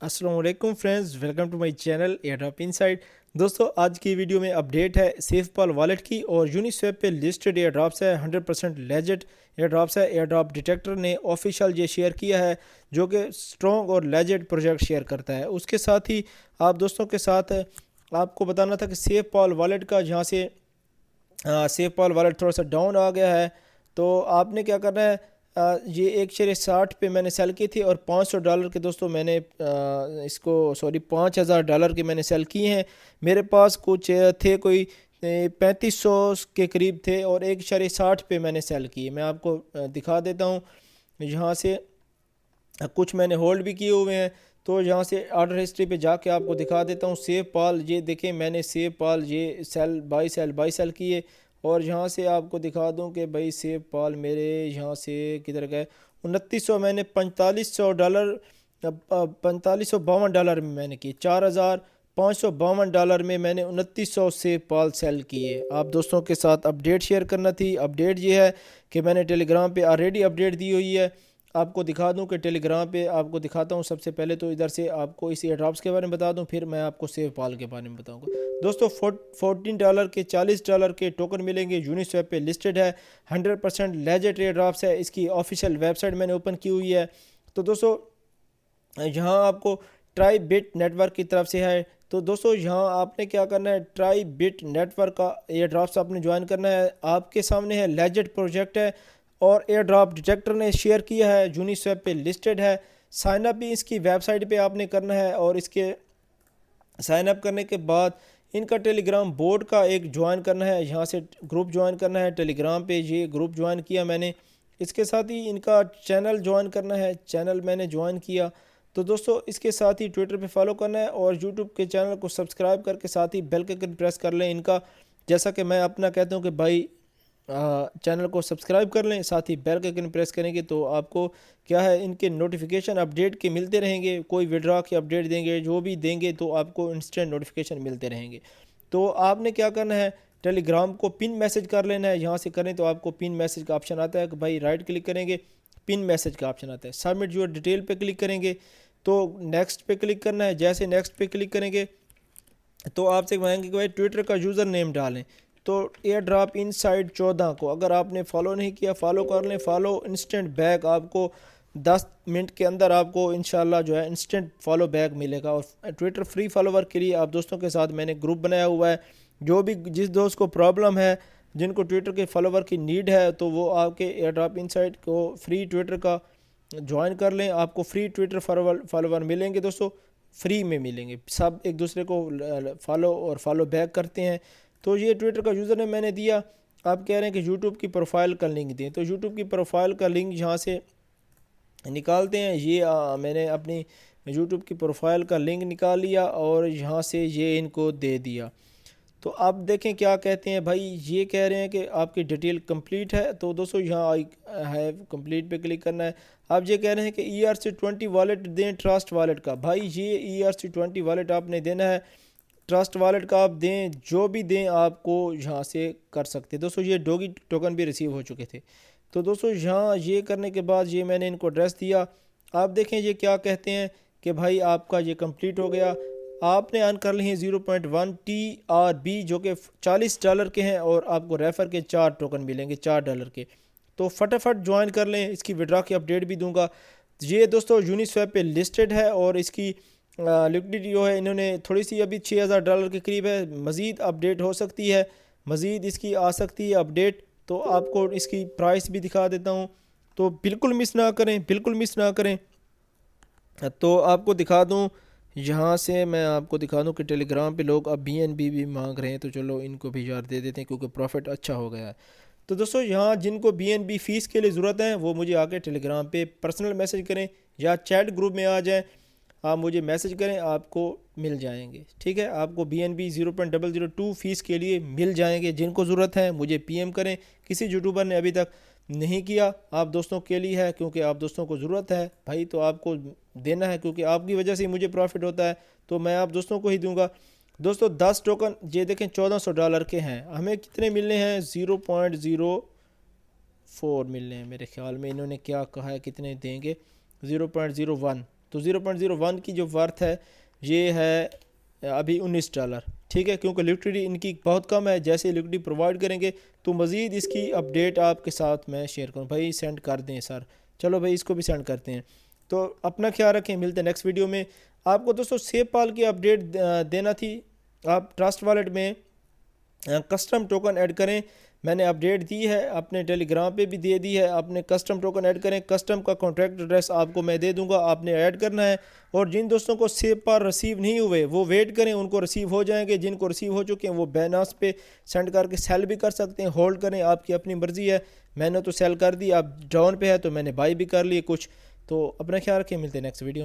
अस्सलाम वालेकुम friends, welcome to my channel Airdrop Inside. दोस्तों, आज की वीडियो में अपडेट है सेफपाल वॉलेट की और यूनिस्वैप पे लिस्टेड एयरड्रॉप्स है। 100% लेजिट एयरड्रॉप्स है। एयरड्रॉप डिटेक्टर ने ऑफिशियल ये शेयर किया है, जो कि स्ट्रॉन्ग और लेजिट प्रोजेक्ट शेयर करता है। उसके साथ ही आप दोस्तों के साथ आपको बताना था कि सेफपाल वॉलेट का जहाँ से सेफपाल वॉलेट थोड़ा सा डाउन आ गया है, तो आपने क्या करना है, ये 1.60 पे मैंने सेल की थी और $500 के दोस्तों मैंने इसको सॉरी $5,000 के मैंने सेल किए हैं। मेरे पास कुछ थे कोई 3500 के करीब थे और 1.60 पे मैंने सेल किए। मैं आपको दिखा देता हूँ यहाँ से। कुछ मैंने होल्ड भी किए हुए हैं, तो यहाँ से ऑर्डर हिस्ट्री पे जाके आपको दिखा देता हूँ। सेव पाल, ये देखें, मैंने सेव पाल ये बाई सेल किए। और यहाँ से आपको दिखा दूँ कि भाई सेव पाल मेरे यहाँ से किधर गए। 2900 मैंने $4500 $4552 में मैंने किए। $4552 में मैंने 2900 सेव पाल सेल किए। आप दोस्तों के साथ अपडेट शेयर करना थी। अपडेट ये है कि मैंने टेलीग्राम पे ऑलरेडी अपडेट दी हुई है। आपको दिखा दूं कि टेलीग्राम पे आपको दिखाता हूं। सबसे पहले तो इधर से आपको इस एयरड्रॉप्स के बारे में बता दूं, फिर मैं आपको सेव पाल के बारे में बताऊंगा। दोस्तों, $14 के $40 के टोकन मिलेंगे। यूनिस्वैप पे लिस्टेड है। 100% लेजिट एयरड्रॉप्स है। इसकी ऑफिशियल वेबसाइट मैंने ओपन की हुई है। तो दोस्तों, यहाँ आपको ट्राई बिट नेटवर्क की तरफ से है। तो दोस्तों, यहाँ आपने क्या करना है, ट्राई बिट नेटवर्क का एयर ड्रॉप्स आपने ज्वाइन करना है। आपके सामने है, लेजिट प्रोजेक्ट है और एयर ड्रॉप डिटेक्टर ने शेयर किया है, यूनिस्वैप पे लिस्टेड है। साइन अप भी इसकी वेबसाइट पे आपने करना है और इसके साइन अप करने के बाद इनका टेलीग्राम बोर्ड का एक ज्वाइन करना है। यहाँ से ग्रुप ज्वाइन करना है टेलीग्राम पे। ये ग्रुप ज्वाइन किया मैंने। इसके साथ ही इनका चैनल ज्वाइन करना है। चैनल मैंने ज्वाइन किया। तो दोस्तों, इसके साथ ही ट्विटर पे फॉलो करना है और यूट्यूब के चैनल को सब्सक्राइब करके साथ ही बेल के आइकन प्रेस कर लें इनका। जैसा कि मैं अपना कहता हूँ कि भाई चैनल को सब्सक्राइब कर लें, साथ ही बेल के आइकन प्रेस करेंगे तो आपको क्या है, इनके नोटिफिकेशन अपडेट के मिलते रहेंगे। कोई विड्रॉ की अपडेट देंगे, जो भी देंगे, तो आपको इंस्टेंट नोटिफिकेशन मिलते रहेंगे। तो आपने क्या करना है, टेलीग्राम को पिन मैसेज कर लेना है। यहाँ से करें तो आपको पिन मैसेज का ऑप्शन आता है कि भाई राइट क्लिक करेंगे, पिन मैसेज का ऑप्शन आता है। सबमिट योर डिटेल पे क्लिक करेंगे तो नेक्स्ट पे क्लिक करना है। जैसे नेक्स्ट पे क्लिक करेंगे तो आपसे कहेंगे कि भाई ट्विटर का यूज़र नेम डालें। तो एयर ड्रॉप इनसाइड 14 को अगर आपने फॉलो नहीं किया, फॉलो कर लें। फॉलो इंस्टेंट बैक आपको 10 मिनट के अंदर आपको इंशाल्लाह जो है इंस्टेंट फॉलो बैक मिलेगा। और ट्विटर फ्री फॉलोवर के लिए आप दोस्तों के साथ मैंने ग्रुप बनाया हुआ है। जो भी जिस दोस्त को प्रॉब्लम है, जिनको ट्विटर के फॉलोवर की नीड है, तो वो आपके एयर ड्रॉप इनसाइड को फ्री ट्विटर का ज्वाइन कर लें। आपको फ्री ट्विटर फॉलोवर मिलेंगे दोस्तों, फ्री में मिलेंगे। सब एक दूसरे को फॉलो और फॉलो बैक करते हैं। तो ये ट्विटर का यूज़र नेम मैंने दिया। आप कह रहे हैं कि यूट्यूब की प्रोफाइल का लिंक दें, तो यूट्यूब की प्रोफाइल का लिंक यहाँ से निकालते हैं। ये मैंने अपनी यूट्यूब की प्रोफाइल का लिंक निकाल लिया और यहाँ से ये इनको दे दिया। तो आप देखें क्या कहते हैं भाई। ये कह रहे हैं कि आपकी डिटेल कंप्लीट है। तो दोस्तों, यहाँ है कंप्लीट पे क्लिक करना है। आप ये कह रहे हैं कि ERC20 वॉलेट दें ट्रस्ट वॉलेट का। भाई ये ERC20 वॉलेट आपने देना है, ट्रस्ट वॉलेट का आप दें, जो भी दें आपको यहाँ से कर सकते हैं। दोस्तों, ये डोगी टोकन भी रिसीव हो चुके थे। तो दोस्तों, यहाँ ये करने के बाद ये मैंने इनको एड्रेस दिया। आप देखें ये क्या कहते हैं कि भाई आपका ये कंप्लीट हो गया। आपने अर्न कर लिए हैं 0.1 TRB, जो कि $40 के हैं और आपको रेफ़र के 4 टोकन मिलेंगे $4 के। तो फटाफट ज्वाइन कर लें। इसकी विड्रॉ की अपडेट भी दूंगा। ये दोस्तों यूनिस्वैप पे लिस्टेड है और इसकी लिक्विडिटी जो है, इन्होंने थोड़ी सी अभी $6,000 के करीब है। मज़ीद अपडेट हो सकती है, मज़ीद इसकी आ सकती है अपडेट। तो आपको इसकी प्राइस भी दिखा देता हूँ, तो बिल्कुल मिस ना करें, बिल्कुल मिस ना करें। तो आपको दिखा दूँ, यहाँ से मैं आपको दिखा दूँ कि टेलीग्राम पे लोग अब BNB भी मांग रहे हैं। तो चलो इनको भी यार दे देते हैं, क्योंकि प्रॉफिट अच्छा हो गया है। तो दोस्तों, यहाँ जिनको BNB फ़ीस के लिए ज़रूरत है, वो मुझे आके टेलीग्राम पे पर्सनल मैसेज करें या चैट ग्रुप में आ जाएं। आप मुझे मैसेज करें, आपको मिल जाएंगे। ठीक है, आपको BNB 0.002 फ़ीस के लिए मिल जाएंगे। जिनको ज़रूरत है मुझे PM करें। किसी यूट्यूबर ने अभी तक नहीं किया, आप दोस्तों के लिए है, क्योंकि आप दोस्तों को ज़रूरत है भाई, तो आपको देना है, क्योंकि आपकी वजह से ही मुझे प्रॉफिट होता है। तो मैं आप दोस्तों को ही दूंगा। दोस्तों, 10 टोकन ये देखें $1400 के हैं। हमें कितने मिलने हैं? 0.04 मिलने हैं मेरे ख्याल में। इन्होंने क्या कहा है, कितने देंगे? 0.01। تو 0.01 کی جو ورتھ ہے یہ ہے ابھی $19، ٹھیک ہے، کیونکہ لیکوڈیٹی ان کی بہت کم ہے. جیسے لیکوڈیٹی پرووائڈ کریں گے تو مزید اس کی اپڈیٹ آپ کے ساتھ میں شیئر کروں. بھائی سینڈ کر دیں سر، چلو بھائی اس کو بھی سینڈ کرتے ہیں. تو اپنا خیال رکھیں، ملتے ہیں نیکسٹ ویڈیو میں. آپ کو دوستو سیف پال کی اپڈیٹ دینا تھی. آپ ٹرسٹ والیٹ میں کسٹم ٹوکن ایڈ کریں، میں نے اپڈیٹ دی ہے، اپنے ٹیلی گرام پہ بھی دے دی ہے. اپنے کسٹم ٹوکن ایڈ کریں، کسٹم کا کانٹیکٹ ایڈریس آپ کو میں دے دوں گا، آپ نے ایڈ کرنا ہے. اور جن دوستوں کو سیف پال ریسیو نہیں ہوئے وہ ویٹ کریں، ان کو ریسیو ہو جائیں گے. جن کو ریسیو ہو چکے ہیں وہ بینانس پہ سینڈ کر کے سیل بھی کر سکتے ہیں. ہولڈ کریں، آپ کی اپنی مرضی ہے. میں نے تو سیل کر دی، اب ڈاؤن پہ ہے تو میں نے بائی بھی کر لیے کچھ. تو اپنا خیال رکھیں، ملتے ہیں نیکسٹ ویڈیو.